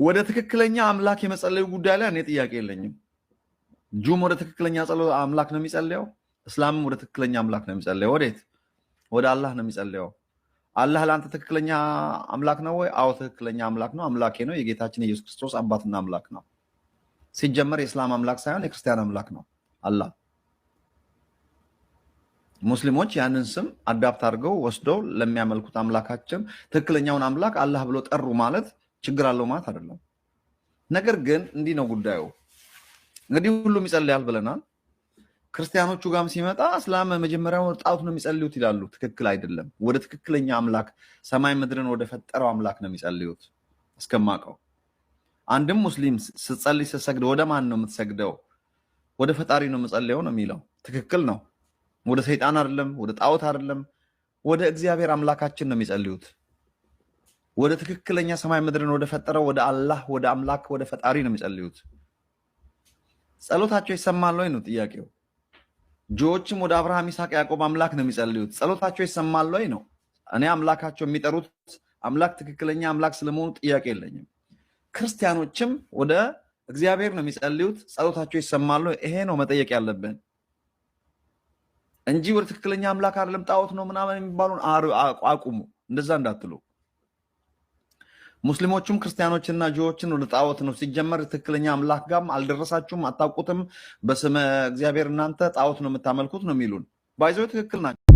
ወደ ትክክለኛ አምላክ የመጸለዩ ጉዳይ ላይ እኔ ጥያቄ የለኝም። ጁም ወደ ትክክለኛ አምላክ ነው የሚጸልየው። እስላምም ወደ ትክክለኛ አምላክ ነው የሚጸልየው። ወዴት? ወደ አላህ ነው የሚጸልየው። አላህ ለአንተ ትክክለኛ አምላክ ነው ወይ? አዎ ትክክለኛ አምላክ ነው። አምላኬ ነው። የጌታችን የኢየሱስ ክርስቶስ አባትና አምላክ ነው። ሲጀመር የእስላም አምላክ ሳይሆን የክርስቲያን አምላክ ነው አላህ። ሙስሊሞች ያንን ስም አዳፕት አድርገው ወስደው ለሚያመልኩት አምላካችን ትክክለኛውን አምላክ አላህ ብሎ ጠሩ ማለት ችግር አለው ማለት አይደለም። ነገር ግን እንዲህ ነው ጉዳዩ። እንግዲህ ሁሉም ይጸልያል ብለናል። ክርስቲያኖቹ ጋርም ሲመጣ እስላም መጀመሪያው ጣዖት ነው የሚጸልዩት ይላሉ። ትክክል አይደለም። ወደ ትክክለኛ አምላክ ሰማይ ምድርን ወደ ፈጠረው አምላክ ነው የሚጸልዩት እስከማውቀው። አንድም ሙስሊም ስትጸልይ ስትሰግድ ወደ ማን ነው የምትሰግደው? ወደ ፈጣሪ ነው የምጸልየው ነው የሚለው። ትክክል ነው። ወደ ሰይጣን አይደለም፣ ወደ ጣዖት አይደለም፣ ወደ እግዚአብሔር አምላካችን ነው የሚጸልዩት። ወደ ትክክለኛ ሰማይ ምድርን ወደ ፈጠረው ወደ አላህ ወደ አምላክ ወደ ፈጣሪ ነው የሚጸልዩት። ጸሎታቸው ይሰማል ወይ ነው ጥያቄው። ጆዎችም ወደ አብርሃም ይስሐቅ ያዕቆብ አምላክ ነው የሚጸልዩት። ጸሎታቸው ይሰማል ወይ ነው። እኔ አምላካቸው የሚጠሩት አምላክ ትክክለኛ አምላክ ስለመሆኑ ጥያቄ የለኝም። ክርስቲያኖችም ወደ እግዚአብሔር ነው የሚጸልዩት። ጸሎታቸው ይሰማል ወይ? ይሄ ነው መጠየቅ ያለብን እንጂ ወደ ትክክለኛ አምላክ አይደለም ጣዖት ነው ምናምን የሚባሉን አቁሙ። እንደዛ እንዳትሉ። ሙስሊሞቹም ክርስቲያኖችና ጆዎችን ወደ ጣዖት ነው። ሲጀመር ትክክለኛ አምላክ ጋርም አልደረሳችሁም፣ አታውቁትም። በስመ እግዚአብሔር እናንተ ጣዖት ነው የምታመልኩት ነው የሚሉን። ባይዘው ትክክል ናቸው።